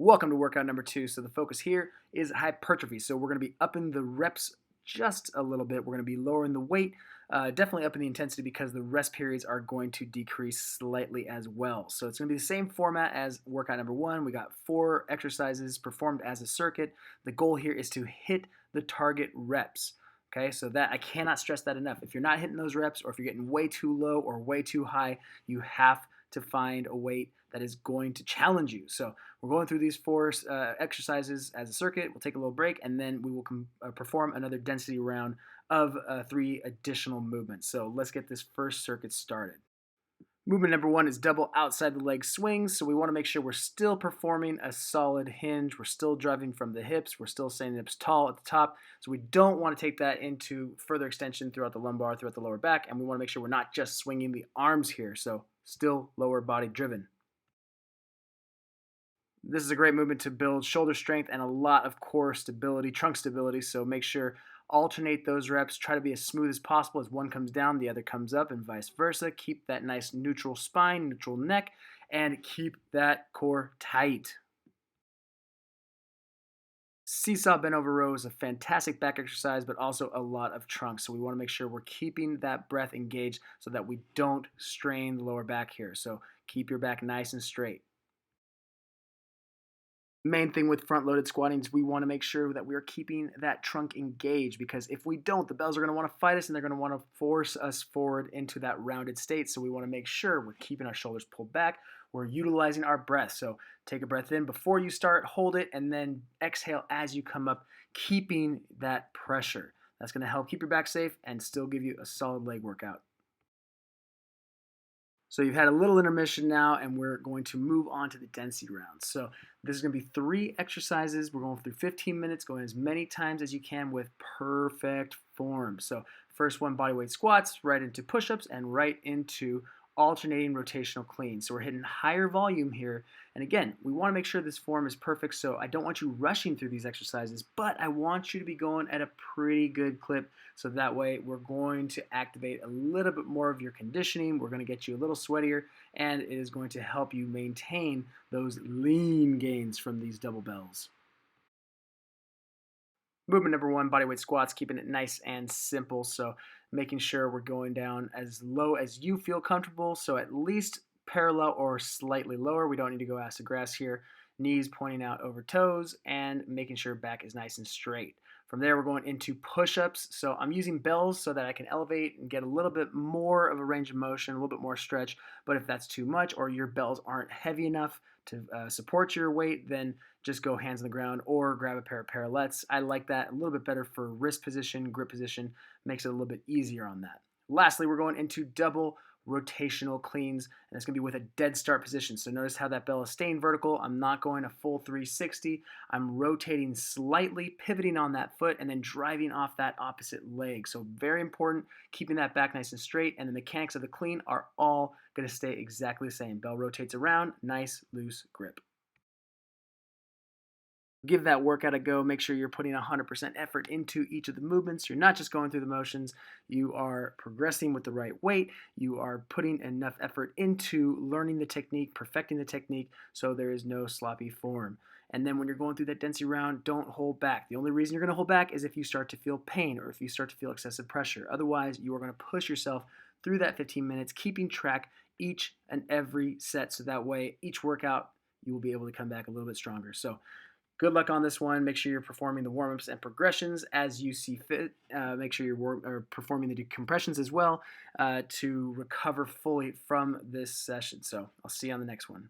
Welcome to workout number 2. So the focus here is hypertrophy. So we're going to be upping the reps just a little bit. We're going to be lowering the weight, definitely upping the intensity because the rest periods are going to decrease slightly as well. So it's going to be the same format as workout number 1. We got 4 exercises performed as a circuit. The goal here is to hit the target reps. Okay, so that I cannot stress that enough. If you're not hitting those reps, or if you're getting way too low or way too high, you have to find a weight that is going to challenge you. So we're going through these 4 exercises as a circuit. We'll take a little break, and then we will perform another density round of 3 additional movements. So let's get this first circuit started. Movement number 1 is double outside the leg swings. So we want to make sure we're still performing a solid hinge. We're still driving from the hips. We're still staying hips tall at the top. So we don't want to take that into further extension throughout the lumbar, throughout the lower back. And we want to make sure we're not just swinging the arms here. So still lower body driven. This is a great movement to build shoulder strength and a lot of core stability, trunk stability. So make sure alternate those reps. Try to be as smooth as possible. As one comes down, the other comes up, and vice versa. Keep that nice neutral spine, neutral neck, and keep that core tight. Seesaw bent over row is a fantastic back exercise, but also a lot of trunk. So we want to make sure we're keeping that breath engaged so that we don't strain the lower back here. So keep your back nice and straight. Main thing with front-loaded squatting is we want to make sure that we are keeping that trunk engaged, because if we don't, the bells are going to want to fight us and they're going to want to force us forward into that rounded state. So we want to make sure we're keeping our shoulders pulled back. We're utilizing our breath. So take a breath in before you start, hold it, and then exhale as you come up, keeping that pressure. That's going to help keep your back safe and still give you a solid leg workout. So you've had a little intermission now, and we're going to move on to the density round. So this is going to be 3 exercises. We're going through 15 minutes, going as many times as you can with perfect form. So first one, bodyweight squats, right into push-ups, and right into alternating rotational cleans. So we're hitting higher volume here. And again, we want to make sure this form is perfect. So I don't want you rushing through these exercises, but I want you to be going at a pretty good clip. So that way we're going to activate a little bit more of your conditioning. We're going to get you a little sweatier, and it is going to help you maintain those lean gains from these double bells. Movement number 1, bodyweight squats, keeping it nice and simple. So making sure we're going down as low as you feel comfortable. So at least parallel or slightly lower. We don't need to go ass to grass here. Knees pointing out over toes and making sure back is nice and straight. From there, we're going into push-ups. So I'm using bells so that I can elevate and get a little bit more of a range of motion, a little bit more stretch. But if that's too much, or your bells aren't heavy enough to support your weight, then just go hands on the ground or grab a pair of parallettes. I like that a little bit better for wrist position, grip position, makes it a little bit easier on that. Lastly, we're going into double rotational cleans, and it's going to be with a dead start position. So notice how that bell is staying vertical. I'm not going a full 360. I'm rotating slightly, pivoting on that foot, and then driving off that opposite leg. So very important, keeping that back nice and straight, and the mechanics of the clean are all going to stay exactly the same. Bell rotates around, nice loose grip. Give that workout a go. Make sure you're putting 100% effort into each of the movements. You're not just going through the motions. You are progressing with the right weight. You are putting enough effort into learning the technique, perfecting the technique, so there is no sloppy form. And then when you're going through that density round, don't hold back. The only reason you're going to hold back is if you start to feel pain or if you start to feel excessive pressure. Otherwise, you are going to push yourself through that 15 minutes, keeping track each and every set, so that way each workout you will be able to come back a little bit stronger. So good luck on this one. Make sure you're performing the warm-ups and progressions as you see fit. Make sure you're performing the decompressions as well to recover fully from this session. So I'll see you on the next one.